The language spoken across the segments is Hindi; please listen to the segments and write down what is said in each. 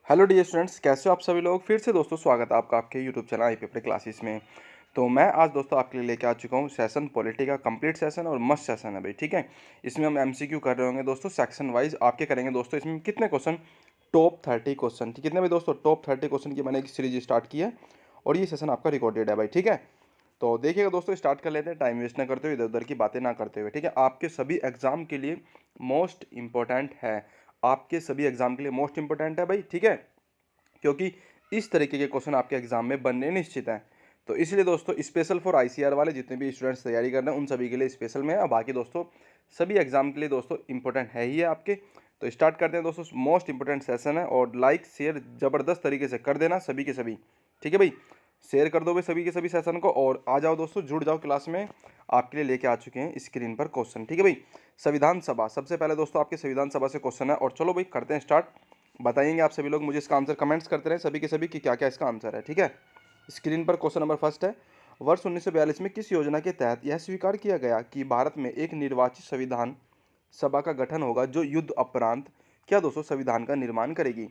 हेलो डियर स्टूडेंट्स, कैसे हो आप सभी लोग। फिर से दोस्तों स्वागत है आपका आपके यूट्यूब चैनल आई पेपर क्लासेस में। तो मैं आज दोस्तों आपके लिए लेके आ चुका हूँ सेशन पॉलिटी का कंप्लीट सेशन और मस्त सेशन है भाई। ठीक है, इसमें हम एमसीक्यू कर रहे होंगे दोस्तों, सेक्शन वाइज आपके करेंगे दोस्तों। इसमें कितने क्वेश्चन, टॉप 30 क्वेश्चन। कितने भाई दोस्तों, टॉप 30 क्वेश्चन की मैंने एक सीरीज स्टार्ट की है और ये सेशन आपका रिकॉर्डेड है भाई। ठीक है, तो देखिएगा दोस्तों, स्टार्ट कर लेते हैं टाइम वेस्ट ना करते हुए, इधर उधर की बातें ना करते हुए। ठीक है, आपके सभी एग्जाम के लिए मोस्ट इंपॉर्टेंट है, आपके सभी एग्जाम के लिए मोस्ट इंपॉर्टेंट है भाई। ठीक है, क्योंकि इस तरीके के क्वेश्चन आपके एग्जाम में बनने निश्चित हैं। तो इसलिए दोस्तों स्पेशल फॉर आईसीआर वाले जितने भी स्टूडेंट्स तैयारी कर रहे हैं उन सभी के लिए स्पेशल में है, और बाकी दोस्तों सभी एग्जाम के लिए दोस्तों इंपॉर्टेंट है ही है आपके। तो स्टार्ट करते हैं दोस्तों, मोस्ट इंपॉर्टेंट सेशन है, और लाइक शेयर ज़बरदस्त तरीके से कर देना सभी के सभी। ठीक है भाई, शेयर कर दो भाई सभी के सभी सेशन को, और आ जाओ दोस्तों, जुड़ जाओ क्लास में। आपके लिए लेके आ चुके हैं स्क्रीन पर क्वेश्चन। ठीक है भाई, संविधान सभा सबसे पहले दोस्तों आपके संविधान सभा से क्वेश्चन है, और चलो भाई करते हैं स्टार्ट। बताएंगे आप सभी लोग मुझे इसका आंसर कमेंट्स करते रहे सभी के सभी कि क्या क्या इसका आंसर है। ठीक है, स्क्रीन पर क्वेश्चन नंबर फर्स्ट है, वर्ष 1942 में किस योजना के तहत यह स्वीकार किया गया कि भारत में एक निर्वाचित संविधान सभा का गठन होगा जो युद्ध उपरांत क्या दोस्तों संविधान का निर्माण करेगी।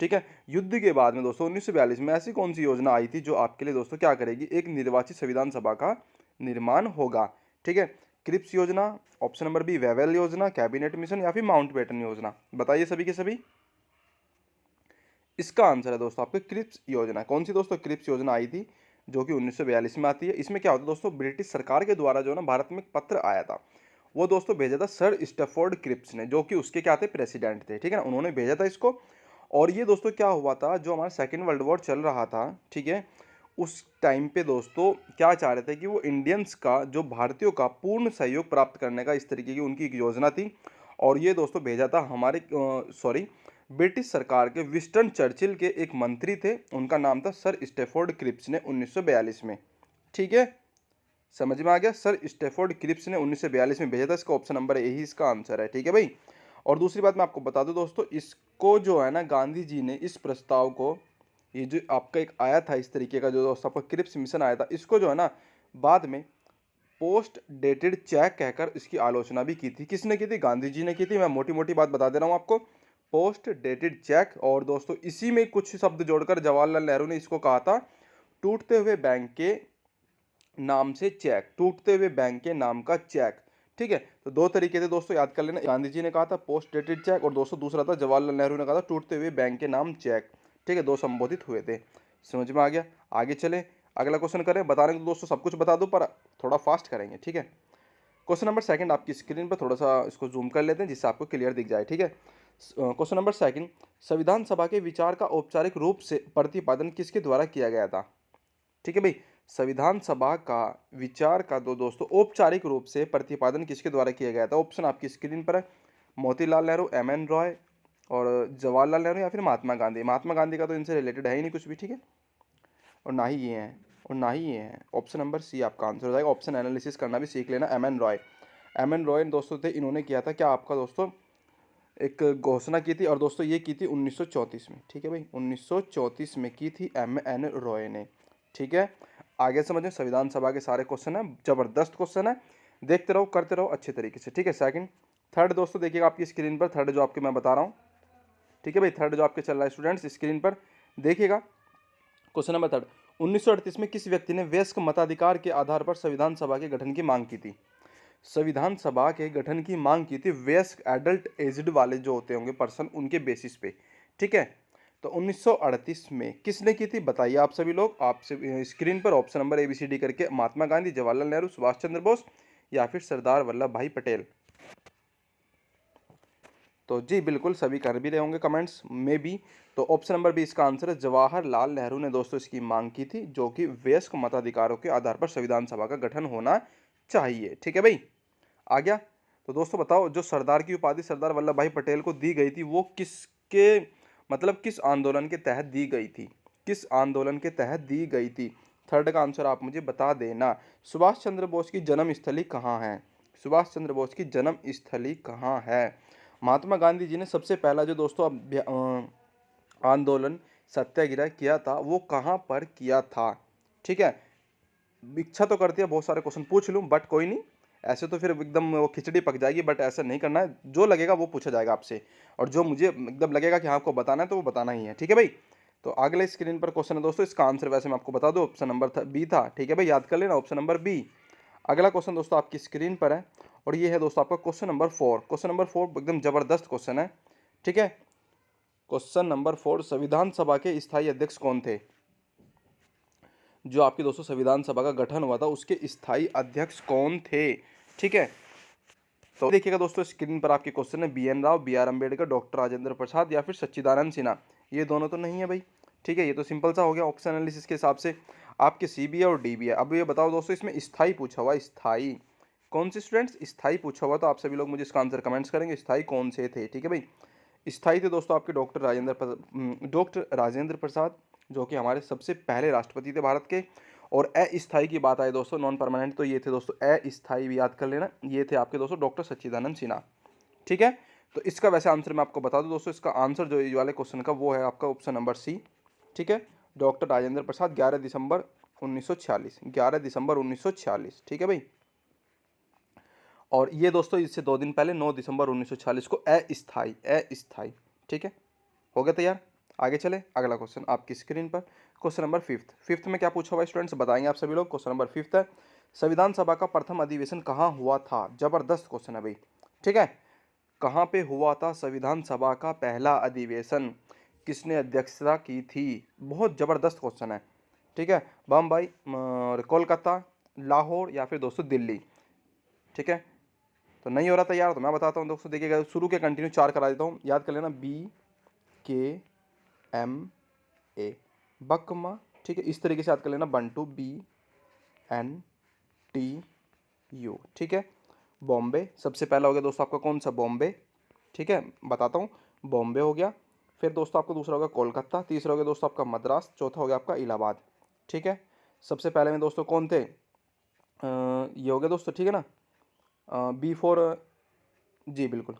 ठीक है, युद्ध के बाद में दोस्तों 1942 में ऐसी कौन सी योजना आई थी जो आपके लिए दोस्तों क्या करेगी, एक निर्वाचित संविधान सभा का निर्माण होगा। ठीक है, क्रिप्स योजना, ऑप्शन नंबर बी वेवेल योजना, कैबिनेट मिशन, या फिर माउंटबेटन योजना। बताइए सभी के सभी। इसका आंसर है दोस्तों आपके क्रिप्स योजना। कौन सी दोस्तों, क्रिप्स योजना आई थी जो कि 1942 में आती है। इसमें क्या होता है दोस्तों, ब्रिटिश सरकार के द्वारा जो है ना भारत में एक पत्र आया था, वो दोस्तों भेजा था सर स्टैफोर्ड क्रिप्स ने, जो कि उसके क्या थे, प्रेसिडेंट थे। ठीक है ना, उन्होंने भेजा था इसको। और ये दोस्तों क्या हुआ था, जो हमारा सेकेंड वर्ल्ड वॉर चल रहा था, ठीक है, उस टाइम पे दोस्तों क्या चाह रहे थे कि वो इंडियंस का, जो भारतीयों का पूर्ण सहयोग प्राप्त करने का, इस तरीके की उनकी एक योजना थी। और ये दोस्तों भेजा था हमारे सॉरी ब्रिटिश सरकार के विंस्टन चर्चिल के एक मंत्री थे, उनका नाम था सर स्टैफोर्ड क्रिप्स ने 1942 में। ठीक है, समझ में आ गया, सर स्टैफोर्ड क्रिप्स ने 1942 में भेजा था। इसका ऑप्शन नंबर यही इसका आंसर है। ठीक है भाई, और दूसरी बात मैं आपको बता दूं दोस्तों, इसको जो है ना गांधी जी ने इस प्रस्ताव को, ये जो आपका एक आया था इस तरीके का जो दोस्तों आपका क्रिप्स मिशन आया था, इसको जो है ना बाद में पोस्ट डेटेड चेक कहकर इसकी आलोचना भी की थी। किसने की थी, गांधी जी ने की थी। मैं मोटी मोटी बात बता दे रहा हूँ आपको, पोस्ट डेटेड चेक। और दोस्तों इसी में कुछ शब्द जोड़कर जवाहरलाल नेहरू ने इसको कहा था टूटते हुए बैंक के नाम से चेक, टूटते हुए बैंक के नाम का चेक। ठीक है, तो दो तरीके थे दोस्तों, याद कर लेना। गांधी जी ने कहा था पोस्ट डेटेड चेक, और दोस्तों दूसरा था जवाहरलाल नेहरू ने कहा था टूटते हुए बैंक के नाम चेक। ठीक है, दो संबोधित हुए थे। समझ में आ गया, आगे चले, अगला क्वेश्चन करें। बताने को तो दोस्तों सब कुछ बता दो, पर थोड़ा फास्ट करेंगे। ठीक है, क्वेश्चन नंबर सेकंड आपकी स्क्रीन पर थोड़ा सा इसको जूम कर लेते हैं जिससे आपको क्लियर दिख जाए। ठीक है, क्वेश्चन नंबर सेकंड, संविधान सभा के विचार का औपचारिक रूप से प्रतिपादन किसके द्वारा किया गया था। ठीक है भाई, संविधान सभा का विचार का दो दोस्तों औपचारिक रूप से प्रतिपादन किसके द्वारा किया गया था। ऑप्शन आपकी स्क्रीन पर है, मोतीलाल नेहरू, एम एन रॉय, और जवाहरलाल नेहरू, या फिर महात्मा गांधी। महात्मा गांधी का तो इनसे रिलेटेड है ही नहीं कुछ भी। ठीक है, और ना ही ये हैं, और ना ही ये हैं। ऑप्शन नंबर सी आपका आंसर हो जाएगा। ऑप्शन एनालिसिस करना भी सीख लेना। M N Roy, M N Roy दोस्तों थे, इन्होंने किया था क्या आपका दोस्तों, एक घोषणा की थी, और दोस्तों ये की थी 1934 में। ठीक है भाई, 1934 में की थी एम एन रॉय ने। ठीक है, आगे समझें, संविधान सभा के सारे क्वेश्चन है, जबरदस्त क्वेश्चन है, देखते रहो करते रहो अच्छे तरीके से। ठीक है, सेकंड, थर्ड दोस्तों देखिएगा आपकी स्क्रीन पर, थर्ड जो आपके मैं बता रहा हूँ। ठीक है भाई, थर्ड जो आपके चल रहा है स्टूडेंट्स स्क्रीन पर देखिएगा, क्वेश्चन नंबर थर्ड, 1938 में किस व्यक्ति ने वयस्क मताधिकार के आधार पर संविधान सभा के गठन की मांग की थी। संविधान सभा के गठन की मांग की थी वयस्क एडल्ट एज्ड वाले जो होते होंगे पर्सन, उनके बेसिस पे। ठीक है, तो 1938 में किसने की थी, बताइए आप सभी लोग। आपसे स्क्रीन पर ऑप्शन नंबर ABCD करके, महात्मा गांधी, जवाहरलाल नेहरू, सुभाष चंद्र बोस, या फिर सरदार वल्लभ भाई पटेल। तो जी बिल्कुल सभी कर भी रहे होंगे कमेंट्स में भी। तो ऑप्शन नंबर बी इसका आंसर है, जवाहरलाल नेहरू ने दोस्तों इसकी मांग की थी, जो कि वयस्क मताधिकारों के आधार पर संविधान सभा का गठन होना चाहिए। ठीक है भाई, आ गया। तो दोस्तों बताओ, जो सरदार की उपाधि सरदार वल्लभ भाई पटेल को दी गई थी, वो किसके मतलब किस आंदोलन के तहत दी गई थी, किस आंदोलन के तहत दी गई थी। थर्ड का आंसर आप मुझे बता देना। सुभाष चंद्र बोस की जन्म स्थली कहाँ है, सुभाष चंद्र बोस की जन्म स्थली कहाँ है। महात्मा गांधी जी ने सबसे पहला जो दोस्तों आंदोलन सत्याग्रह किया था, वो कहाँ पर किया था। ठीक है, इच्छा तो करती है बहुत सारे क्वेश्चन पूछ लूं, बट कोई नहीं, ऐसे तो फिर एकदम वो खिचड़ी पक जाएगी, बट ऐसा नहीं करना है, जो लगेगा वो पूछा जाएगा आपसे, और जो मुझे एकदम लगेगा कि हाँ आपको बताना है तो वो बताना ही है, ठीक है भाई। तो अगले स्क्रीन पर क्वेश्चन है दोस्तों, इसका आंसर वैसे मैं आपको बता दूं, ऑप्शन नंबर बी था, ठीक है भाई, याद कर लेना, ऑप्शन नंबर बी। अगला क्वेश्चन दोस्तों आपकी स्क्रीन पर है, और ये है दोस्तों आपका क्वेश्चन नंबर 4। क्वेश्चन नंबर 4 एकदम जबरदस्त क्वेश्चन है, ठीक है। क्वेश्चन नंबर 4, संविधान सभा के स्थायी अध्यक्ष कौन थे? जो आपकी दोस्तों संविधान सभा का गठन हुआ था उसके स्थायी अध्यक्ष कौन थे, ठीक है। तो देखिएगा दोस्तों, स्क्रीन पर आपके क्वेश्चन है, B N Rau, B R Ambedkar, doctor Rajendra Prasad या फिर सच्चिदानंद सिन्हा। ये दोनों तो नहीं है भाई, ठीक है, ये तो सिंपल सा हो गया ऑप्शन एनालिसिस के हिसाब से। आपके सी बी है और डी बी है। अब ये बताओ दोस्तों, इसमें स्थायी पूछा हुआ, स्थायी कौन से स्टूडेंट्स, स्थायी पूछा हुआ, तो आप सभी लोग मुझे इसका आंसर कमेंट्स करेंगे, स्थायी कौन से थे, ठीक है भाई। स्थायी थे दोस्तों आपके डॉक्टर राजेंद्र प्रसाद, जो कि हमारे सबसे पहले राष्ट्रपति थे भारत के। और अस्थायी की बात आए दोस्तों, नॉन परमानेंट, तो ये थे दोस्तों अस्थायी, भी याद कर लेना, ये थे आपके दोस्तों डॉक्टर सच्चिदानंद सिन्हा, ठीक है। तो इसका वैसे आंसर मैं आपको बता दूं दोस्तों, इसका आंसर जो ये वाले क्वेश्चन का वो है आपका ऑप्शन नंबर सी, ठीक है। डॉक्टर राजेंद्र प्रसाद, 11 दिसंबर 1946, 11 दिसंबर 1946, ठीक है भाई। और ये दोस्तों इससे 2 दिन पहले 9 दिसंबर 1946 को अस्थायी, अस्थायी, ठीक है। हो गया तैयार, आगे चले। अगला क्वेश्चन आपकी स्क्रीन पर, क्वेश्चन नंबर फिफ्थ में क्या पूछा हुआ स्टूडेंट्स, बताएंगे आप सभी लोग। क्वेश्चन नंबर फिफ्थ है, संविधान सभा का प्रथम अधिवेशन कहाँ हुआ था? जबरदस्त क्वेश्चन है भाई, ठीक है। कहाँ पे हुआ था संविधान सभा का पहला अधिवेशन, किसने अध्यक्षता की थी? बहुत जबरदस्त क्वेश्चन है, ठीक है। बम्बई, कोलकाता, लाहौर या फिर दोस्तों दिल्ली, ठीक है। तो नहीं हो रहा था यार, तो मैं बताता हूँ दोस्तों, देखिएगा शुरू के कंटिन्यू 4 करा देता हूँ, याद कर लेना, बी के एम ए, बकमा, ठीक है, इस तरीके से याद कर लेना, बंटू, बी एन टी यू, ठीक है। बॉम्बे सबसे पहला हो गया दोस्तों आपका, कौन सा? बॉम्बे, ठीक है, बताता हूँ, बॉम्बे हो गया। फिर दोस्तों आपका दूसरा होगा कोलकाता, तीसरा हो गया दोस्तों आपका मद्रास, चौथा हो गया आपका इलाहाबाद, ठीक है। सबसे पहले में दोस्तों कौन थे? ये हो गया दोस्तों, ठीक है ना, बी फोर, जी बिल्कुल,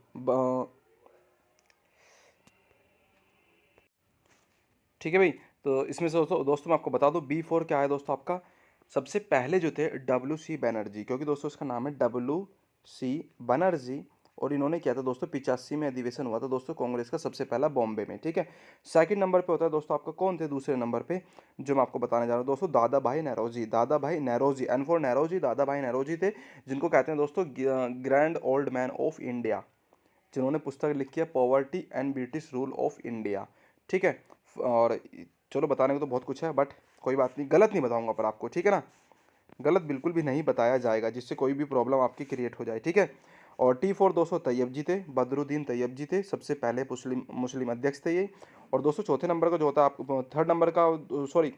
ठीक है भाई। तो इसमें से दोस्तों मैं आपको बता दूं, बी 4 क्या है दोस्तों आपका, सबसे पहले जो थे W.C. बनर्जी, क्योंकि दोस्तों इसका नाम है W.C. बनर्जी, और इन्होंने किया था दोस्तों 85 में अधिवेशन हुआ था दोस्तों कांग्रेस का सबसे पहला बॉम्बे में, ठीक है। सेकंड नंबर पे होता है दोस्तों आपका, कौन थे दूसरे नंबर पे, जो मैं आपको बताने जा रहा हूँ दोस्तों, दादा भाई नौरोजी, दादा भाई नौरोजी, एन फॉर नौरोजी, दादा भाई नौरोजी थे, जिनको कहते हैं दोस्तों grand old man of India, जिन्होंने पुस्तक लिखी है poverty and British rule of India, ठीक है। और चलो बताने को तो बहुत कुछ है, बट कोई बात नहीं, गलत नहीं बताऊंगा पर आपको, ठीक है ना, गलत बिल्कुल भी नहीं बताया जाएगा जिससे कोई भी प्रॉब्लम आपकी क्रिएट हो जाए, ठीक है। और T4 दोस्तों तैयब जी थे, बदरुद्दीन तैयब जी थे, सबसे पहले मुस्लिम मुस्लिम अध्यक्ष थे ये। और दोस्तों चौथे नंबर का जो होता है आपको, थर्ड नंबर का, सॉरी,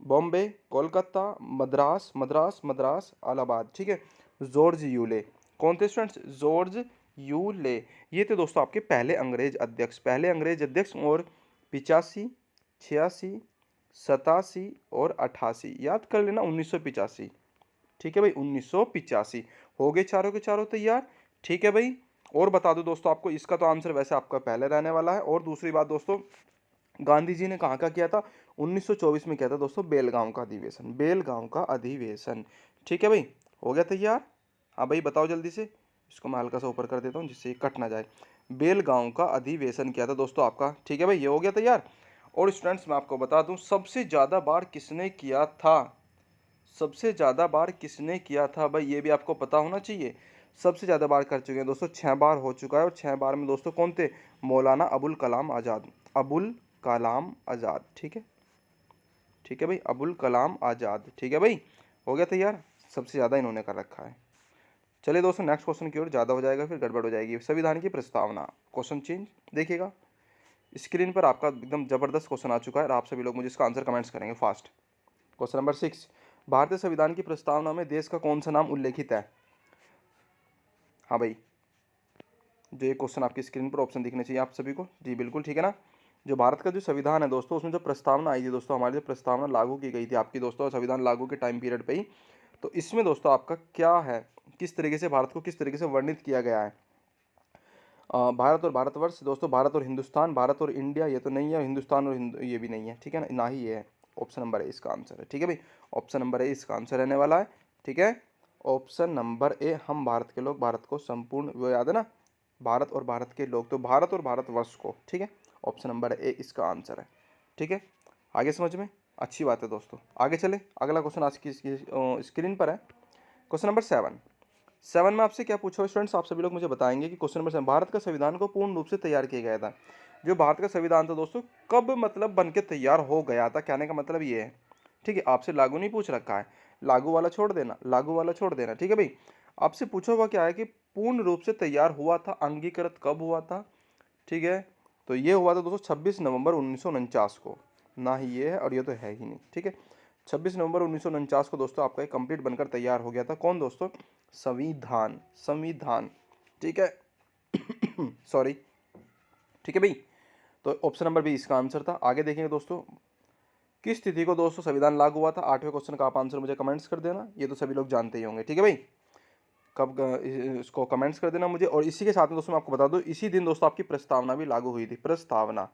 बॉम्बे, कोलकाता, मद्रास, मद्रास, मद्रास, इलाहाबाद, ठीक है, जॉर्ज यूले, कौन थे स्टूडेंट्स? जॉर्ज यूले, ये थे दोस्तों आपके पहले अंग्रेज अध्यक्ष, पहले अंग्रेज अध्यक्ष। और 85, 86, 87 और 88, याद कर लेना, 1985, ठीक है भाई, 1985। हो गए चारों के चारों तैयार, ठीक है भाई। और बता दो दोस्तों आपको, इसका तो आंसर वैसे आपका पहले रहने वाला है। और दूसरी बात दोस्तों, गांधी जी ने कहाँ का किया था? 1924 में किया था दोस्तों, बेलगांव का अधिवेशन, बेलगांव का अधिवेशन, ठीक है भाई। हो गया तैयार? हाँ भाई बताओ जल्दी से, इसको मैं हल्का सा ऊपर कर देता हूँ जिससे ये कट ना जाए। बेलगांव का अधिवेशन किया था दोस्तों आपका, ठीक है भाई, ये हो गया तैयार। और स्टूडेंट्स मैं आपको बता दूं, सबसे ज़्यादा बार किसने किया था? सबसे ज़्यादा बार किसने किया था भाई, ये भी आपको पता होना चाहिए। सबसे ज़्यादा बार कर चुके हैं दोस्तों, 6 बार हो चुका है। और 6 बार में दोस्तों कौन थे? मौलाना अबुल कलाम आज़ाद, अबुल कलाम आज़ाद, ठीक है, ठीक है भाई, अबुल कलाम आज़ाद, ठीक है भाई। हो गया तैयार, सबसे ज़्यादा इन्होंने कर रखा है। चलिए दोस्तों नेक्स्ट क्वेश्चन की ओर, ज़्यादा हो जाएगा फिर गड़बड़ हो जाएगी। संविधान की प्रस्तावना, क्वेश्चन चेंज, देखिएगा स्क्रीन पर आपका एकदम जबरदस्त क्वेश्चन आ चुका है, और आप सभी लोग मुझे इसका आंसर कमेंट्स करेंगे फास्ट। क्वेश्चन नंबर 6, भारतीय संविधान की प्रस्तावना में देश का कौन सा नाम उल्लेखित है? हाँ भाई, जो ये क्वेश्चन आपकी स्क्रीन पर ऑप्शन दिखने चाहिए आप सभी को, जी बिल्कुल, ठीक है ना। जो भारत का जो संविधान है दोस्तों, उसमें जो प्रस्तावना आई थी दोस्तों, हमारी जो प्रस्तावना लागू की गई थी आपकी दोस्तों संविधान लागू के टाइम पीरियड पे ही, तो इसमें दोस्तों आपका क्या है, किस तरीके से भारत को किस तरीके से वर्णित किया गया है? भारत और भारतवर्ष दोस्तों, भारत और हिंदुस्तान, भारत और इंडिया ये तो नहीं है, हिंदुस्तान और हिंदू ये भी नहीं है, ठीक है ना ही ये है। ऑप्शन नंबर ए इसका आंसर है, ठीक है भाई, ऑप्शन नंबर ए इसका आंसर रहने वाला है, ठीक है। ऑप्शन नंबर ए, हम भारत के लोग भारत को संपूर्ण, वो याद है ना, भारत और भारत के लोग, तो भारत और भारतवर्ष को, ठीक है। ऑप्शन नंबर ए इसका आंसर है, ठीक है। आगे समझ में, अच्छी बात है दोस्तों। आगे चले, अगला क्वेश्चन आज की स्क्रीन पर है, क्वेश्चन नंबर 7 में आपसे क्या पूछा स्टूडेंट्स, आप सभी लोग मुझे बताएंगे कि क्वेश्चन नंबर 7, भारत का संविधान को पूर्ण रूप से तैयार किया गया था। जो भारत का संविधान था दोस्तों, कब मतलब बन के तैयार हो गया था, कहने का मतलब ये है, ठीक है। आपसे लागू नहीं पूछ रखा है, लागू वाला छोड़ देना, लागू वाला छोड़ देना, ठीक है भाई। आपसे पूछा हुआ क्या है कि पूर्ण रूप से तैयार हुआ था, अंगीकृत कब हुआ था, ठीक है। तो ये हुआ था दोस्तों 26 नवंबर 1949 को, ना ही ये है और ये तो है ही नहीं, ठीक है। 26 नवंबर 1949 को दोस्तों आपका कंप्लीट बनकर तैयार हो गया था। कौन दोस्तों, संविधान, संविधान, ठीक है। सॉरी, ठीक है भाई। तो ऑप्शन नंबर बी इसका आंसर था। आगे देखेंगे दोस्तों, किस तिथि को दोस्तों संविधान लागू हुआ था, 8वें क्वेश्चन का आप आंसर मुझे कमेंट्स कर देना, ये तो सभी लोग जानते ही होंगे, ठीक है भाई। कब इसको कमेंट्स कर देना मुझे। और इसी के साथ में दोस्तों मैं आपको बता दूं, इसी दिन दोस्तों आपकी प्रस्तावना भी लागू हुई थी, प्रस्तावना,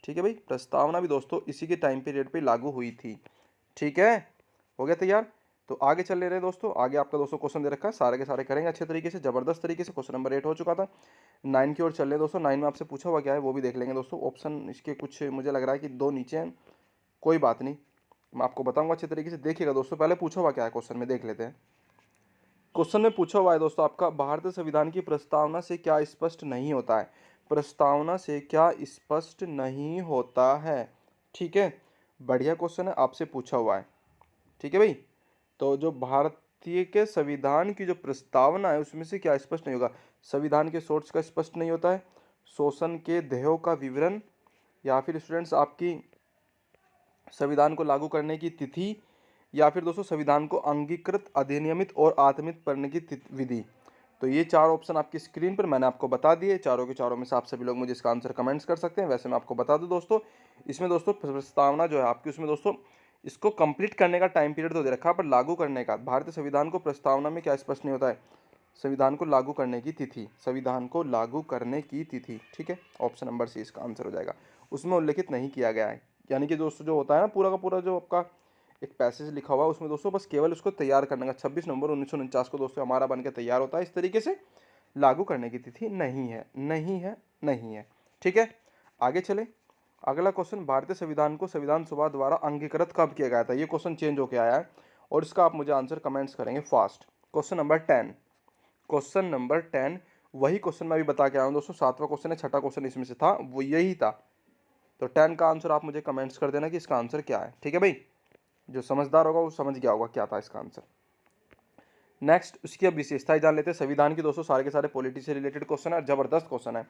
ठीक है भाई। प्रस्तावना भी दोस्तों इसी के टाइम पीरियड पे लागू हुई थी, ठीक है। हो गया तैयार। तो आगे चल ले रहे हैं दोस्तों, आगे आपका दोस्तों क्वेश्चन दे रखा है, सारे के सारे करेंगे अच्छे तरीके से, जबरदस्त तरीके से। क्वेश्चन नंबर 8 हो चुका था, 9 की ओर चल रहे हैं दोस्तों। 9 में आपसे पूछा हुआ क्या है वो भी देख लेंगे दोस्तों। ऑप्शन इसके कुछ मुझे लग रहा है कि 2 नीचे हैं, कोई बात नहीं, मैं आपको बताऊंगा अच्छे तरीके से। देखिएगा दोस्तों, पहले पूछा हुआ क्या है क्वेश्चन में, देख लेते हैं। क्वेश्चन में पूछा हुआ है दोस्तों आपका, भारतीय संविधान की प्रस्तावना से क्या स्पष्ट नहीं होता है, प्रस्तावना से क्या स्पष्ट नहीं होता है, ठीक है। बढ़िया क्वेश्चन है, आपसे पूछा हुआ है, ठीक है भाई। तो जो भारतीय के संविधान की जो प्रस्तावना है उसमें से क्या स्पष्ट नहीं होगा, संविधान के सोर्स का स्पष्ट नहीं होता है, शोषण के ध्येयों का विवरण, या फिर स्टूडेंट्स आपकी संविधान को लागू करने की तिथि, या फिर दोस्तों संविधान को अंगीकृत, अधिनियमित और आत्मित करने की विधि। तो ये 4 ऑप्शन आपकी स्क्रीन पर मैंने आपको बता दिए, चारों के चारों में से आप सभी लोग मुझे इसका आंसर कमेंट्स कर सकते हैं। वैसे मैं आपको बता दूं दोस्तों, इसमें दोस्तों प्रस्तावना जो है आपकी, उसमें दोस्तों इसको कंप्लीट करने का टाइम पीरियड तो दे रखा है, पर लागू करने का, भारतीय संविधान को प्रस्तावना में क्या स्पष्ट नहीं होता है, संविधान को लागू करने की तिथि, संविधान को लागू करने की तिथि, ठीक है। ऑप्शन नंबर सी इसका आंसर हो जाएगा, उसमें उल्लेखित नहीं किया गया है। यानी कि दोस्तों जो होता है ना, पूरा का पूरा जो आपका एक पैसेज लिखा हुआ है उसमें दोस्तों बस केवल उसको तैयार करने का, 26 नवंबर 1949 को दोस्तों हमारा बन के तैयार होता है, इस तरीके से लागू करने की तिथि नहीं है, नहीं है, नहीं है, ठीक है। आगे चले, अगला क्वेश्चन, भारतीय संविधान को संविधान सभा द्वारा अंगीकृत कब किया गया था, ये क्वेश्चन चेंज होकर आया है और इसका आप मुझे आंसर कमेंट्स करेंगे fast. Question number 10, question number 10 वही क्वेश्चन मैं अभी बता के आया हूँ दोस्तों, 7वां क्वेश्चन है, छठा क्वेश्चन इसमें से था, वो यही था। तो 10 का आंसर आप मुझे कमेंट्स कर देना कि इसका आंसर क्या है, ठीक है भाई। जो समझदार होगा वो समझ गया होगा क्या था इसका आंसर। नेक्स्ट उसकी अब विशेषताएं जान लेते हैं संविधान की दोस्तों, सारे के सारे पॉलिटी से रिलेटेड क्वेश्चन है, जबरदस्त क्वेश्चन है।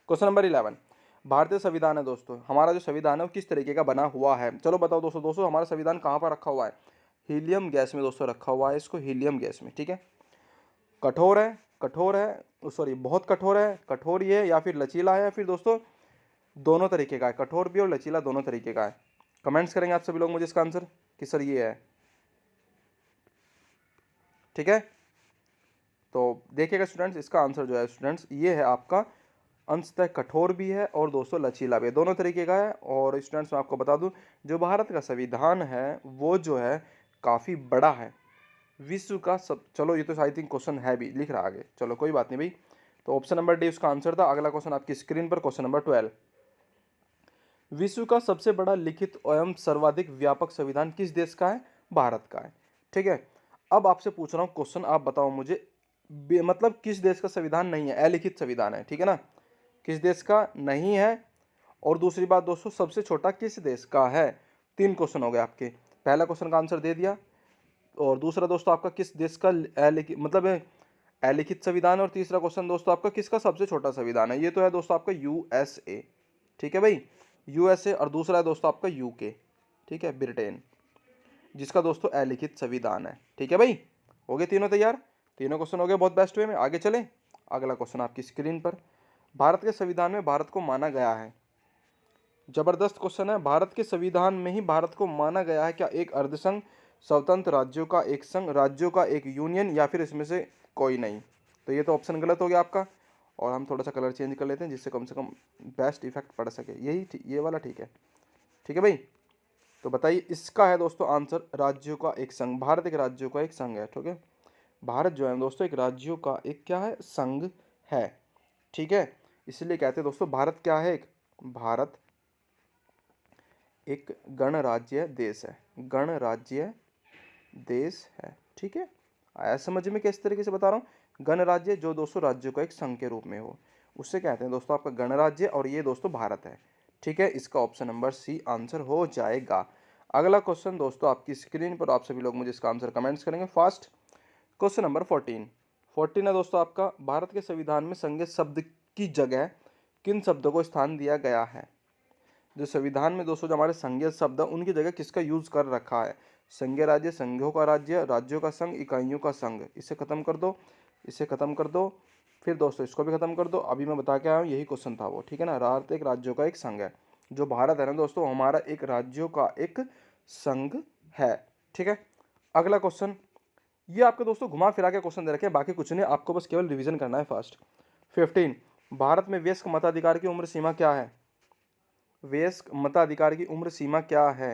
क्वेश्चन नंबर 11, भारतीय संविधान है दोस्तों, हमारा जो संविधान है वो किस तरीके का बना हुआ है, चलो बताओ दोस्तों। दोस्तों हमारा संविधान कहाँ पर रखा हुआ है, हीलियम गैस में दोस्तों रखा हुआ है इसको, हीलियम गैस में, ठीक है। कठोर है, कठोर है, सॉरी बहुत कठोर है, कठोर ये है, या फिर लचीला है, या फिर दोस्तों दोनों तरीके का है, कठोर भी और लचीला दोनों तरीके का है। कमेंट्स करेंगे आप सभी लोग मुझे इसका आंसर कि सर ये है, ठीक है। तो देखिएगा स्टूडेंट्स, इसका आंसर जो है स्टूडेंट्स ये है आपका, अंशतः कठोर भी है और दोस्तों लचीला भी है, दोनों तरीके का है। और स्टूडेंट्स मैं आपको बता दूं, जो भारत का संविधान है वो जो है काफ़ी बड़ा है, विश्व का सब, चलो ये तो आई थिंक क्वेश्चन है भी लिख रहा आगे, चलो कोई बात नहीं भाई। तो ऑप्शन नंबर डी उसका आंसर था। अगला क्वेश्चन आपकी स्क्रीन पर, क्वेश्चन नंबर 12, विश्व का सबसे बड़ा लिखित एवं सर्वाधिक व्यापक संविधान किस देश का है, भारत का है, ठीक है। अब आपसे पूछ रहा हूँ क्वेश्चन, आप बताओ मुझे, मतलब किस देश का संविधान नहीं है, अलिखित संविधान है, ठीक है ना, किस देश का नहीं है। और दूसरी बात दोस्तों, सबसे छोटा किस देश का है। 3 क्वेश्चन हो गए आपके, पहला क्वेश्चन का आंसर दे दिया, और दूसरा दोस्तों आपका किस देश का अलिखित मतलब अलिखित संविधान, और तीसरा क्वेश्चन दोस्तों आपका किसका सबसे छोटा संविधान है। ये तो है दोस्तों आपका यूएसए, ठीक है भाई, यूएसए। और दूसरा है दोस्तों आपका यूके, ठीक है, ब्रिटेन, जिसका दोस्तों अलिखित संविधान है, ठीक है भाई। हो गए तीनों तैयार, तीनों क्वेश्चन हो गए बहुत बेस्ट वे में। आगे चले, अगला क्वेश्चन आपकी स्क्रीन पर, भारत के संविधान में भारत को माना गया है, जबरदस्त क्वेश्चन है, भारत के संविधान में ही भारत को माना गया है क्या एक अर्धसंघ, स्वतंत्र राज्यों का एक संघ, राज्यों का एक यूनियन, या फिर इसमें से कोई नहीं। तो ये तो ऑप्शन गलत हो गया आपका, और हम थोड़ा सा कलर चेंज कर लेते हैं जिससे कम से कम बेस्ट इफेक्ट पड़ सके, यही ये वाला ठीक है, ठीक है भाई। तो बताइए इसका है दोस्तों आंसर, राज्यों का एक संघ, भारत एक राज्यों का एक संघ है, ठीक है। भारत जो है दोस्तों एक राज्यों का एक क्या है, संघ है। ठीक है, इसलिए कहते हैं दोस्तों भारत क्या है, एक भारत एक गणराज्य देश है, गणराज्य देश है। ठीक है, आया समझ में किस तरीके से बता रहा हूँ। गणराज्य जो दोस्तों राज्यों का एक संघ के रूप में हो, उससे कहते हैं दोस्तों आपका गणराज्य, और ये दोस्तों भारत है। ठीक है, इसका ऑप्शन नंबर सी आंसर हो जाएगा। अगला क्वेश्चन दोस्तों आपकी स्क्रीन पर, आप सभी लोग मुझे इसका आंसर कमेंट्स करेंगे फास्ट। क्वेश्चन नंबर 14 है दोस्तों आपका, भारत के संविधान में संज्ञा शब्द की जगह किन शब्दों को स्थान दिया गया है। जो संविधान में दोस्तों जो हमारे संज्ञा शब्द है उनकी जगह किसका यूज कर रखा है। संज्ञा राज्य, संघों का राज्य, राज्यों का संघ, इकाइयों का संघ। इसे खत्म कर दो, इसे खत्म कर दो, फिर दोस्तों इसको भी खत्म कर दो। अभी मैं बता के आया हूँ, यही क्वेश्चन था वो। ठीक है ना, भारत एक राज्यों का एक संघ है। जो भारत है ना दोस्तों, हमारा एक राज्यों का एक संघ है। ठीक है, अगला क्वेश्चन, ये आपके दोस्तों घुमा फिरा के क्वेश्चन दे रखे हैं, बाकी कुछ नहीं, आपको बस केवल रिवीजन करना है फास्ट। 15, भारत में वयस्क मताधिकार की उम्र सीमा क्या है। वयस्क मताधिकार की उम्र सीमा क्या है।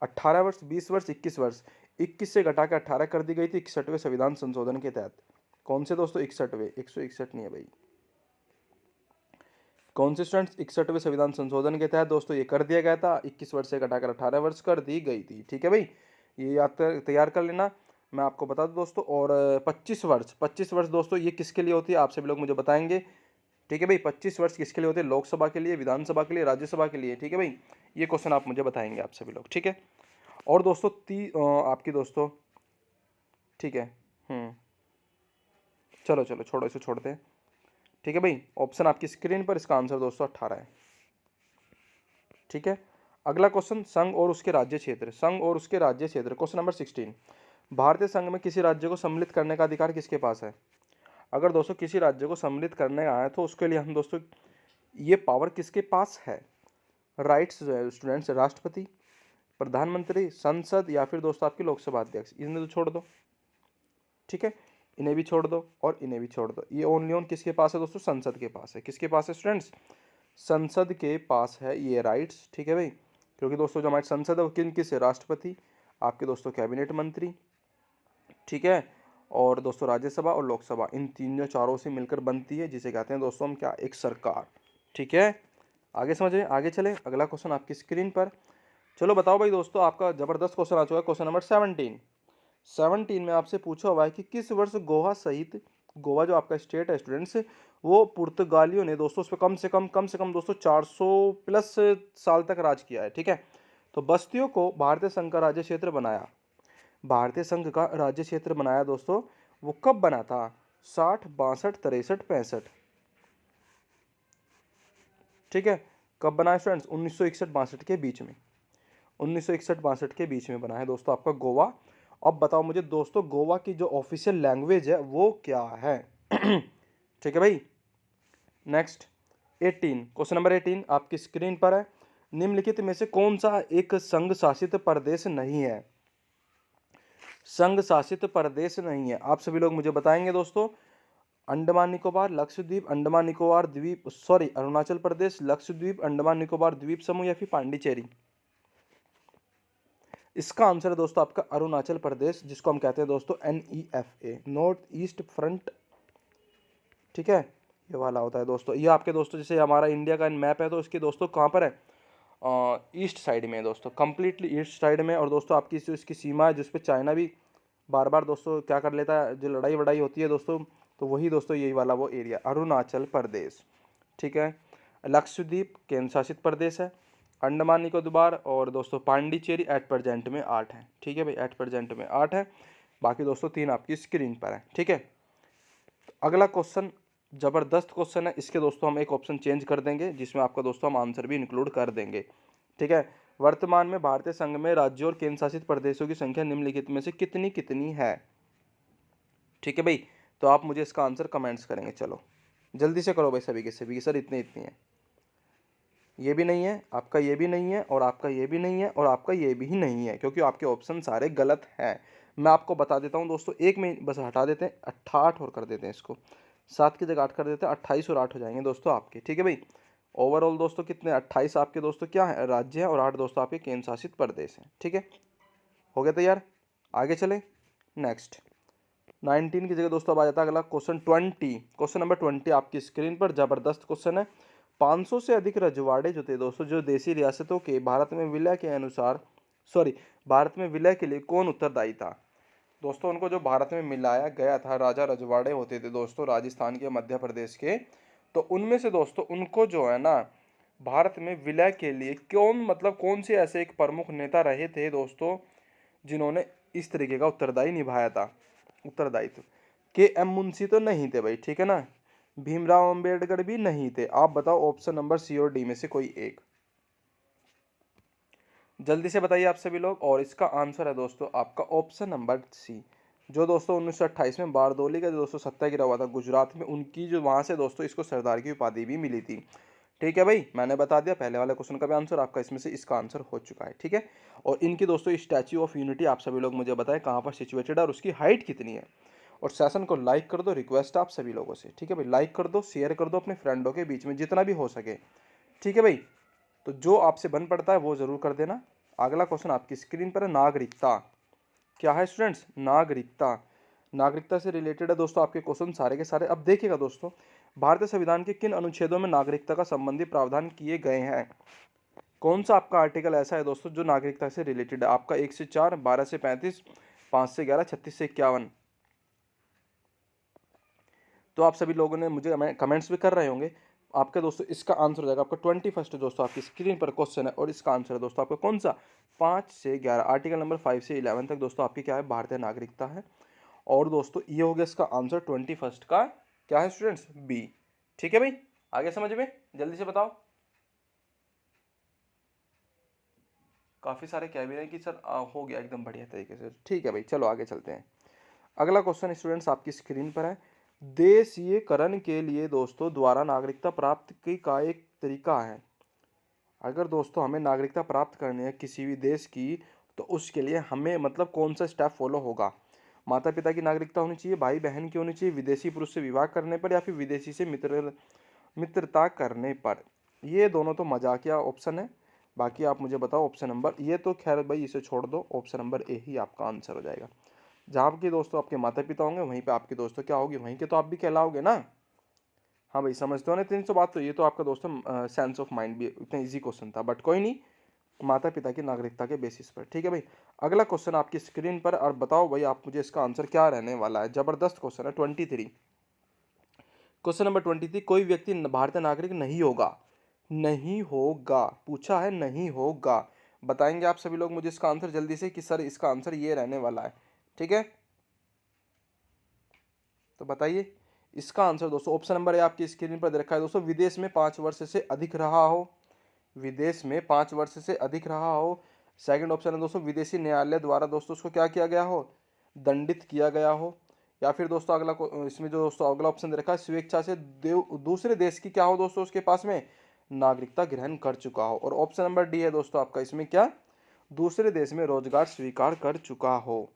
18 वर्ष, 20 वर्ष, 21 वर्ष। 21 से घटा के 18 कर दी गई थी 61वें संविधान संशोधन के तहत। कौन से दोस्तों, 61वें, 161 नहीं है भाई। कौन से स्टूडेंट्स, 61वें संविधान संशोधन के तहत दोस्तों ये कर दिया गया था, 21 वर्ष से घटाकर 18 वर्ष कर दी गई थी। ठीक है भाई, ये याद तैयार कर लेना। मैं आपको बता दूं दोस्तों, और 25 वर्ष दोस्तों ये किसके लिए होती है, आप सभी लोग मुझे बताएंगे। ठीक है भाई, 25 वर्ष किसके लिए होते हैं, लोकसभा के लिए, विधानसभा के लिए, राज्यसभा के लिए। ठीक है भाई, ये क्वेश्चन आप मुझे बताएंगे आप सभी लोग। ठीक है, और दोस्तों आपकी दोस्तों, ठीक है, चलो चलो छोड़ो, इसे छोड़ते हैं। ठीक है भाई, ऑप्शन आपकी स्क्रीन पर, इसका आंसर दोस्तों 18 है। ठीक है, अगला क्वेश्चन, संघ और उसके राज्य क्षेत्र, संघ और उसके राज्य क्षेत्र। क्वेश्चन नंबर 16, भारतीय संघ में किसी राज्य को सम्मिलित करने का अधिकार किसके पास है। अगर दोस्तों किसी राज्य को सम्मिलित करने आए तो उसके लिए हम दोस्तों ये पावर किसके पास है। राइट्स जो है स्टूडेंट्स, राष्ट्रपति, प्रधानमंत्री, संसद, या फिर दोस्तों आपकी लोकसभा अध्यक्ष। इन्हें तो छोड़ दो। ठीक है, इन्हें भी छोड़ दो और इन्हें भी छोड़ दो। ये ओनली ऑन किसके पास है दोस्तों, संसद के पास है। किसके पास है स्टूडेंट्स, संसद के पास है ये राइट्स। ठीक है भाई, क्योंकि दोस्तों जो हमारी संसद है वो किन किस है, राष्ट्रपति, आपके दोस्तों कैबिनेट मंत्री, ठीक है, और दोस्तों राज्यसभा और लोकसभा, इन तीनों चारों से मिलकर बनती है, जिसे कहते हैं दोस्तों हम क्या, एक सरकार। ठीक है, आगे समझ में, आगे चले। अगला क्वेश्चन आपकी स्क्रीन पर। चलो बताओ भाई दोस्तों, आपका जबरदस्त क्वेश्चन आ चुका है, क्वेश्चन नंबर 17 में आपसे पूछा हुआ है कि किस वर्ष गोवा सहित, गोवा जो आपका स्टेट है स्टूडेंट्स, वो पुर्तगालियों ने दोस्तों उस पर कम से कम दोस्तों 400 प्लस साल तक राज किया है। ठीक है, तो बस्तियों को भारतीय संघ का राज्य क्षेत्र बनाया, भारतीय संघ का राज्य क्षेत्र बनाया दोस्तों, वो कब बना था, 60, 62, 63, 65। ठीक है, कब बनाया स्टूडेंट्स, 1961-62 के बीच में, 1961-62 के बीच में बना है दोस्तों आपका गोवा। अब बताओ मुझे दोस्तों, गोवा की जो ऑफिशियल लैंग्वेज है वो क्या है। ठीक है भाई, नेक्स्ट 18, क्वेश्चन नंबर 18 आपकी स्क्रीन पर है। निम्नलिखित में से कौन सा एक संघ शासित प्रदेश नहीं है, संघ शासित प्रदेश नहीं है, आप सभी लोग मुझे बताएंगे दोस्तों। अंडमान निकोबार, लक्षद्वीप, अंडमान निकोबार द्वीप, सॉरी अरुणाचल प्रदेश, लक्षद्वीप, अंडमान निकोबार द्वीप समूह, या फिर पांडिचेरी। इसका आंसर है दोस्तों आपका अरुणाचल प्रदेश, जिसको हम कहते हैं दोस्तों NEFA, नॉर्थ ईस्ट फ्रंट। ठीक है, ये वाला होता है दोस्तों। ये आपके दोस्तों जैसे हमारा इंडिया का मैप है तो इसके दोस्तों कहाँ पर है, ईस्ट साइड में है दोस्तों, कंप्लीटली ईस्ट साइड में। और दोस्तों आपकी जो इसकी सीमा है जिस पे चाइना भी बार बार दोस्तों क्या कर लेता है, जो लड़ाई वड़ाई होती है दोस्तों, तो वही दोस्तों यही वाला वो एरिया, अरुणाचल प्रदेश। ठीक है, लक्षद्वीप केंद्र शासित प्रदेश है, अंडमान निकोबार और दोस्तों पांडिचेरी एट प्रेजेंट में 8 है। ठीक है भाई, एट प्रेजेंट में 8 है, बाकी दोस्तों 3 आपकी स्क्रीन पर है। ठीक है, अगला क्वेश्चन जबरदस्त क्वेश्चन है, इसके दोस्तों हम एक ऑप्शन चेंज कर देंगे, जिसमें आपका दोस्तों हम आंसर भी इंक्लूड कर देंगे। ठीक है, वर्तमान में भारतीय संघ में राज्यों और केंद्र शासित प्रदेशों की संख्या निम्नलिखित में से कितनी कितनी है। ठीक है भाई, तो आप मुझे इसका आंसर कमेंट्स करेंगे। चलो जल्दी से करो भाई, सभी के सभी, सर इतने इतनी है, ये भी नहीं है आपका, ये भी नहीं है, और आपका ये भी नहीं है, और आपका ये भी नहीं है, क्योंकि आपके ऑप्शन सारे गलत हैं। मैं आपको बता देता हूँ दोस्तों, एक में बस हटा देते हैं, 8 और कर देते हैं इसको, 7 की जगह 8 कर देते हैं, 28 और 8 हो जाएंगे दोस्तों आपके। ठीक है भाई, ओवरऑल दोस्तों कितने, 28 आपके दोस्तों क्या है, राज्य है, और 8 दोस्तों आपके केंद्र शासित प्रदेश हैं। ठीक है, हो गया तैयार, आगे चले। नेक्स्ट 19 की जगह दोस्तों अब आ जाता है अगला क्वेश्चन 20। क्वेश्चन नंबर 20 आपकी स्क्रीन पर, जबरदस्त क्वेश्चन है। 500 से अधिक रजवाड़े जो थे दोस्तों, जो देसी रियासतों के भारत में विलय के अनुसार, भारत में विलय के लिए कौन उत्तरदायी था? दोस्तों उनको जो भारत में मिलाया गया था, राजा रजवाड़े होते थे दोस्तों राजस्थान के, मध्य प्रदेश के, तो उनमें से दोस्तों उनको जो है ना भारत में विलय के लिए कौन, मतलब कौन से ऐसे एक प्रमुख नेता रहे थे दोस्तों जिन्होंने इस तरीके का उत्तरदायी निभाया था, उत्तरदायित्व। के एम मुंशी तो नहीं थे भाई, ठीक है ना। भीमराव अंबेडकर भी नहीं थे। आप बताओ ऑप्शन नंबर सी और डी में से कोई एक, जल्दी से बताइए आप सभी लोग। और इसका आंसर है दोस्तों आपका ऑप्शन नंबर सी, जो दोस्तों 1928 में बारदोली का जो दोस्तों सत्याग्रह हुआ था गुजरात में, उनकी जो वहां से दोस्तों इसको सरदार की उपाधि भी मिली थी। ठीक है भाई, मैंने बता दिया पहले वाले क्वेश्चन का भी आंसर आपका, इसमें से इसका आंसर हो चुका है। ठीक है, और इनकी दोस्तों स्टैच्यू ऑफ यूनिटी आप सभी लोग मुझे बताएं कहाँ पर सिचुएटेड है और उसकी हाइट कितनी है। और सेशन को लाइक कर दो, रिक्वेस्ट आप सभी लोगों से। ठीक है भाई, लाइक कर दो, शेयर कर दो अपने फ्रेंडों के बीच में जितना भी हो सके। ठीक है भाई, तो जो आपसे बन पड़ता है वो जरूर कर देना। अगला क्वेश्चन आपकी स्क्रीन पर है, नागरिकता। क्या है स्टूडेंट्स? नागरिकता। नागरिकता से रिलेटेड है दोस्तों आपके क्वेश्चन सारे के सारे। अब देखिएगा दोस्तों, भारतीय संविधान के किन अनुच्छेदों में नागरिकता का संबंधी प्रावधान किए गए हैं? कौन सा आपका आर्टिकल ऐसा है दोस्तों जो नागरिकता से रिलेटेड है? आपका 1 से 4, 12 से 35, 5 से 11, 36 से 51। तो आप सभी लोगों ने मुझे कमेंट्स भी कर रहे होंगे। आपका दोस्तों इसका आंसर हो जाएगा आपका 21 दोस्तों आपकी स्क्रीन पर क्वेश्चन है, और इसका आंसर है दोस्तों आपका कौन सा? 5 से 11, आर्टिकल नंबर 5 से 11 तक दोस्तों आपकी क्या है? भारतीय नागरिकता है। और दोस्तों ये हो गया इसका आंसर 21 का, क्या है स्टूडेंट्स? बी। ठीक है भाई, आगे समझ में, जल्दी से बताओ। काफी सारे कह भी रहे हैं कि सर हो गया एकदम बढ़िया तरीके से। ठीक है भाई, चलो आगे चलते हैं। अगला क्वेश्चन स्टूडेंट्स आपकी स्क्रीन पर है, देशीयकरण के लिए दोस्तों द्वारा नागरिकता प्राप्त की का एक तरीका है। अगर दोस्तों हमें नागरिकता प्राप्त करनी है किसी भी देश की, तो उसके लिए हमें मतलब कौन सा स्टेप फॉलो होगा? माता पिता की नागरिकता होनी चाहिए, भाई बहन की होनी चाहिए, विदेशी पुरुष से विवाह करने पर, या फिर विदेशी से मित्रता करने पर। ये दोनों तो मजाकिया ऑप्शन है। बाकी आप मुझे बताओ ऑप्शन नंबर, ये तो खैर भाई इसे छोड़ दो, ऑप्शन नंबर ए ही आपका आंसर हो जाएगा। जहाँ आपके दोस्तों आपके माता पिता होंगे वहीं पे आपके दोस्तों क्या होगी, वहीं के तो आप भी कहलाओगे ना। हाँ भाई, समझते हो ना 300 बात। तो ये तो आपका दोस्तों सेंस ऑफ माइंड भी इतना इजी क्वेश्चन था, बट कोई नहीं, माता पिता की नागरिकता के बेसिस पर। ठीक है भाई, अगला क्वेश्चन आपकी स्क्रीन पर, और बताओ भाई आप मुझे इसका आंसर क्या रहने वाला है। जबरदस्त क्वेश्चन है 23। क्वेश्चन नंबर 23, कोई व्यक्ति भारतीय नागरिक नहीं होगा, नहीं होगा पूछा है, नहीं होगा। बताएंगे आप सभी लोग मुझे इसका आंसर जल्दी से कि सर इसका आंसर ये रहने वाला है। ठीक है, तो बताइए इसका आंसर दोस्तों। ऑप्शन नंबर ए आपकी स्क्रीन पर दे रखा है दोस्तों, विदेश में 5 वर्ष से अधिक रहा हो, विदेश में 5 वर्ष से अधिक रहा हो। सेकंड ऑप्शन है दोस्तों, विदेशी न्यायालय द्वारा दोस्तों उसको क्या किया गया हो? दंडित किया गया हो। या फिर दोस्तों अगला इसमें जो दोस्तों अगला ऑप्शन दे रखा है, स्वेच्छा से दूसरे देश की क्या हो दोस्तों उसके पास में नागरिकता ग्रहण कर चुका हो। और ऑप्शन नंबर डी है दोस्तों आपका इसमें क्या? दूसरे देश में रोजगार स्वीकार कर चुका हो।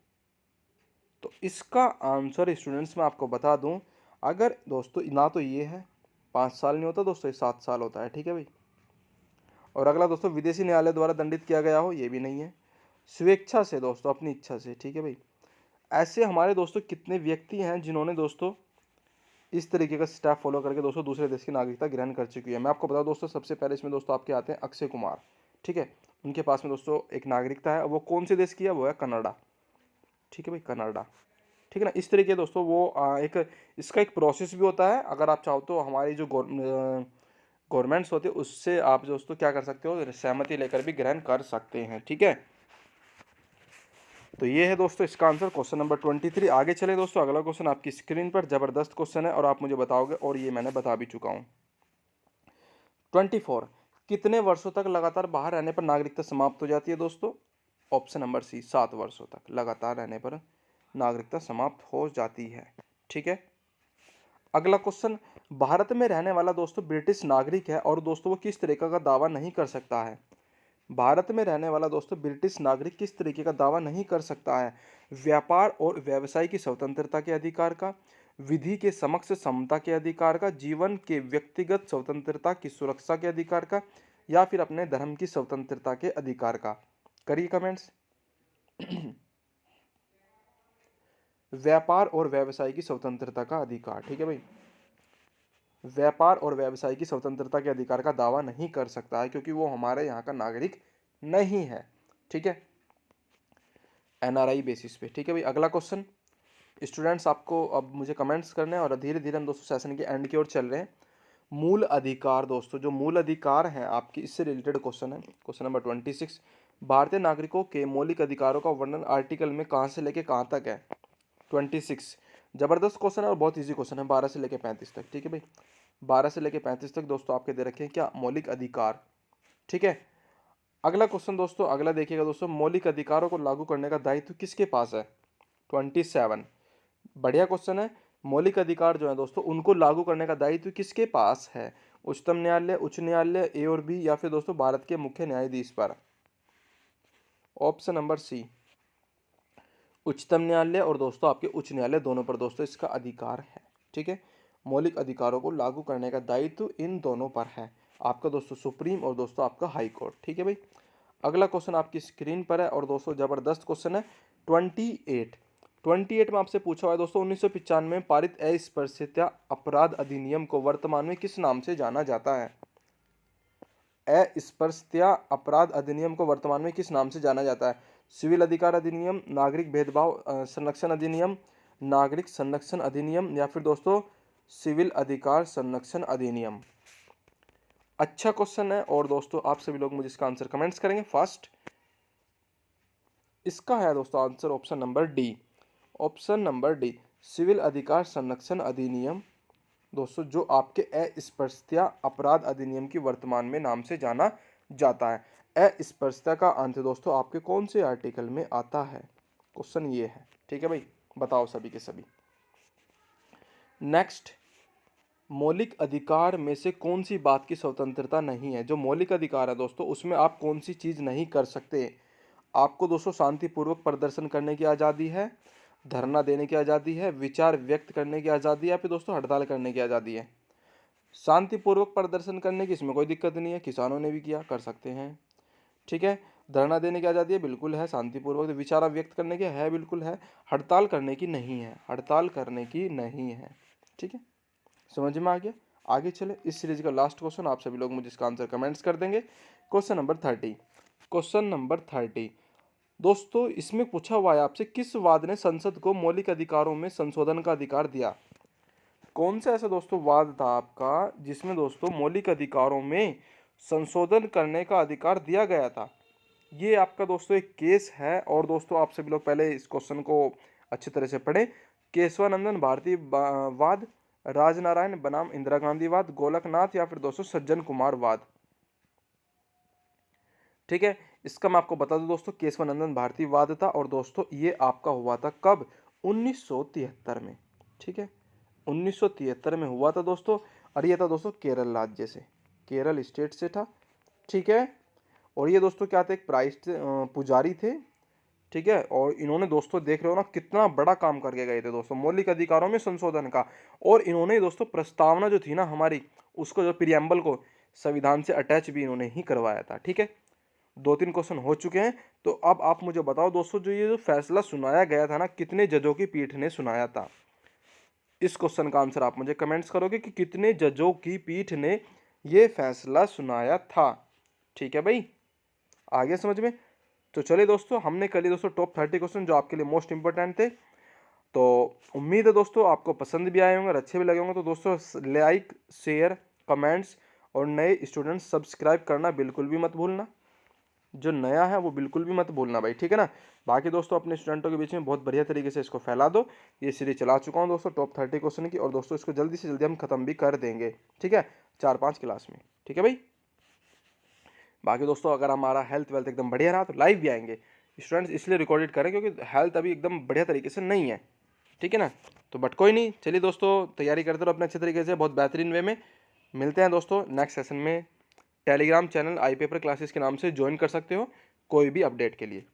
तो इसका आंसर स्टूडेंट्स मैं आपको बता दूं, अगर दोस्तों ना तो ये है 5 साल नहीं होता दोस्तों, ये 7 साल होता है। ठीक है भाई, और अगला दोस्तों विदेशी न्यायालय द्वारा दंडित किया गया हो, ये भी नहीं है। स्वेच्छा से दोस्तों, अपनी इच्छा से। ठीक है भाई, ऐसे हमारे दोस्तों कितने व्यक्ति हैं जिन्होंने दोस्तों इस तरीके का स्टेप फॉलो करके दोस्तों दूसरे देश की नागरिकता ग्रहण कर चुकी है। मैं आपको बताऊं दोस्तों, सबसे पहले इसमें दोस्तों आपके आते हैं अक्षय कुमार। ठीक है, उनके पास में दोस्तों एक नागरिकता है, वो कौन से देश की है? वो है कनाडा। ठीक है भाई, कनाडा। ठीक है ना, इस तरीके दोस्तों वो एक इसका एक प्रोसेस भी होता है। अगर आप चाहो तो हमारी जो गवर्नमेंट्स होती है उससे आप दोस्तों क्या कर सकते हो, सहमति लेकर भी ग्रहण कर सकते हैं। ठीक है, तो ये है दोस्तों इसका आंसर क्वेश्चन नंबर 23। आगे चले दोस्तों, अगला क्वेश्चन आपकी स्क्रीन पर, जबरदस्त क्वेश्चन है और आप मुझे बताओगे, और ये मैंने बता भी चुका हूँ। 24, कितने वर्षों तक लगातार बाहर रहने पर नागरिकता समाप्त हो जाती है दोस्तों? ऑप्शन नंबर सी, 7 वर्षों तक लगातार रहने पर नागरिकता समाप्त हो जाती है। ठीक है, अगला क्वेश्चन, भारत में रहने वाला दोस्तों ब्रिटिश नागरिक है और दोस्तों वो किस तरीके का दावा नहीं कर सकता है? भारत में रहने वाला दोस्तों ब्रिटिश नागरिक किस तरीके का दावा नहीं कर सकता है? व्यापार और व्यवसाय की स्वतंत्रता के अधिकार का, विधि के समक्ष समता के अधिकार का, जीवन के व्यक्तिगत स्वतंत्रता की सुरक्षा के अधिकार का, या फिर अपने धर्म की स्वतंत्रता के अधिकार का? करिए कमेंट्स। व्यापार और व्यवसाय की स्वतंत्रता का अधिकार। ठीक है भाई, व्यापार और व्यवसाय की स्वतंत्रता के अधिकार का दावा नहीं कर सकता है क्योंकि वो हमारे यहाँ का नागरिक नहीं है। ठीक है, एनआरआई बेसिस पे। ठीक है भाई, अगला क्वेश्चन स्टूडेंट्स, आपको अब मुझे कमेंट्स करने हैं और धीरे धीरे हम दोस्तों सेशन के एंड की ओर चल रहे हैं। मूल अधिकार दोस्तों, जो मूल अधिकार हैं आपकी, इससे रिलेटेड क्वेश्चन है, क्वेश्चन नंबर 26। भारतीय नागरिकों के मौलिक अधिकारों का वर्णन आर्टिकल में कहाँ से लेके कहाँ तक है? 26। जबरदस्त क्वेश्चन है और बहुत ईजी क्वेश्चन है, 12 से लेके 35 तक। ठीक है भाई, 12 से लेके 35 तक दोस्तों आपके दे रखे हैं क्या? मौलिक अधिकार। ठीक है, अगला क्वेश्चन दोस्तों, अगला देखिएगा दोस्तों, मौलिक अधिकारों को लागू करने का दायित्व किसके पास है? 27। बढ़िया क्वेश्चन है। मौलिक अधिकार जो है दोस्तों, उनको लागू करने का दायित्व किसके पास है? उच्चतम न्यायालय, उच्च न्यायालय, ए और बी, या फिर दोस्तों भारत के मुख्य न्यायाधीश पर? ऑप्शन नंबर सी, उच्चतम न्यायालय और दोस्तों आपके उच्च न्यायालय, दोनों पर दोस्तों इसका अधिकार है। ठीक है, मौलिक अधिकारों को लागू करने का दायित्व इन दोनों पर है, आपका दोस्तों सुप्रीम और दोस्तों आपका हाई कोर्ट। ठीक है भाई, अगला क्वेश्चन आपकी स्क्रीन पर है और दोस्तों जबरदस्त क्वेश्चन है। 28 में आपसे पूछा हुआ है दोस्तों, 1995 में पारित अस्पृश्यता अपराध अधिनियम को वर्तमान में किस नाम से जाना जाता है? अस्पृश्यता अपराध अधिनियम को वर्तमान में किस नाम से जाना जाता है? सिविल अधिकार अधिनियम, नागरिक भेदभाव संरक्षण अधिनियम, नागरिक संरक्षण अधिनियम, या फिर दोस्तों सिविल अधिकार संरक्षण अधिनियम? अच्छा क्वेश्चन है और दोस्तों आप सभी लोग मुझे इसका आंसर कमेंट्स करेंगे फर्स्ट। इसका है दोस्तों answer option number D. Option number D, civil अधिकार संरक्षण अधिनियम दोस्तों, जो आपके अस्पृश्यता अपराध अधिनियम की वर्तमान में नाम से जाना जाता है। अस्पृश्यता का अंत दोस्तों आपके कौन से आर्टिकल में आता है? क्वेश्चन ये है। ठीक है भाई, बताओ सभी के सभी। नेक्स्ट, मौलिक अधिकार में से कौन सी बात की स्वतंत्रता नहीं है? जो मौलिक अधिकार है दोस्तों, उसमें आप कौन सी चीज नहीं कर सकते? आपको दोस्तों शांतिपूर्वक प्रदर्शन करने की आज़ादी है, धरना देने की आज़ादी है, विचार व्यक्त करने की आज़ादी है, या फिर दोस्तों हड़ताल करने की आज़ादी है? शांतिपूर्वक प्रदर्शन करने की इसमें कोई दिक्कत नहीं है, किसानों ने भी किया, कर सकते हैं। ठीक है, धरना देने की आज़ादी है, बिल्कुल है शांतिपूर्वक। विचार व्यक्त करने की है, बिल्कुल है। हड़ताल करने की नहीं है, हड़ताल करने की नहीं है। ठीक है, समझ में आ गया? आगे चले, इस सीरीज का लास्ट क्वेश्चन, आप सभी लोग मुझे इसका आंसर कमेंट्स कर देंगे। Question number 30। क्वेश्चन नंबर 30 दोस्तों, इसमें पूछा हुआ है आपसे, किस वाद ने संसद को मौलिक अधिकारों में संशोधन का अधिकार दिया? कौन सा ऐसा दोस्तों वाद था आपका जिसमें दोस्तों मौलिक अधिकारों में संशोधन करने का अधिकार दिया गया था? ये आपका दोस्तों एक केस है और दोस्तों आप सभी लोग पहले इस क्वेश्चन को अच्छी तरह से पढ़ें। केशवानंदन भारती वाद, राजनारायण बनाम इंदिरा गांधी वाद, गोलकनाथ, या फिर दोस्तों सज्जन कुमार वाद? ठीक है, इसका मैं आपको बता दूं दोस्तों, केशवानंदन भारती वाद था और दोस्तों ये आपका हुआ था कब? 1973 में। ठीक है, 1973 में हुआ था दोस्तों, और ये था दोस्तों केरल राज्य से, केरल स्टेट से था। ठीक है, और ये दोस्तों क्या थे? एक प्राइस्ट पुजारी थे। ठीक है, और इन्होंने दोस्तों देख रहे हो ना कितना बड़ा काम करके गए थे दोस्तों मौलिक अधिकारों में संशोधन का। और इन्होंने दोस्तों प्रस्तावना जो थी ना हमारी, उसको जो प्रियम्बल को संविधान से अटैच भी इन्होंने ही करवाया था। ठीक है, 2-3 क्वेश्चन हो चुके हैं। तो अब आप मुझे बताओ दोस्तों, जो ये जो फैसला सुनाया गया था ना, कितने जजों की पीठ ने सुनाया था? इस क्वेश्चन का आंसर आप मुझे कमेंट्स करोगे कि कितने जजों की पीठ ने ये फैसला सुनाया था। ठीक है भाई, आगे समझ में? तो चलिए दोस्तों, हमने कर लिए दोस्तों टॉप 30 क्वेश्चन जो आपके लिए मोस्ट इंपॉर्टेंट थे। तो उम्मीद है दोस्तों आपको पसंद भी आए होंगे और अच्छे भी लगे होंगे। तो दोस्तों लाइक, शेयर, कमेंट्स और नए स्टूडेंट्स सब्सक्राइब करना बिल्कुल भी मत भूलना। जो नया है वो बिल्कुल भी मत भूलना भाई, ठीक है ना? बाकी दोस्तों अपने स्टूडेंटों के बीच में बहुत बढ़िया तरीके से इसको फैला दो। ये सीरीज चला चुका हूँ दोस्तों टॉप 30 क्वेश्चन की, और दोस्तों इसको जल्दी से जल्दी हम खत्म भी कर देंगे। ठीक है, 4-5 क्लास में। ठीक है भाई, बाकी दोस्तों अगर हमारा हेल्थ वेल्थ एकदम बढ़िया रहा तो लाइव भी आएंगे। स्टूडेंट्स इसलिए रिकॉर्डेड करें क्योंकि हेल्थ अभी एकदम बढ़िया तरीके से नहीं है। ठीक है ना? तो बट कोई नहीं, चलिए दोस्तों तैयारी करते रहो अपने अच्छे तरीके से, बहुत बेहतरीन वे में। मिलते हैं दोस्तों नेक्स्ट सेशन में। टेलीग्राम चैनल आई पेपर क्लासेस के नाम से ज्वाइन कर सकते हो कोई भी अपडेट के लिए।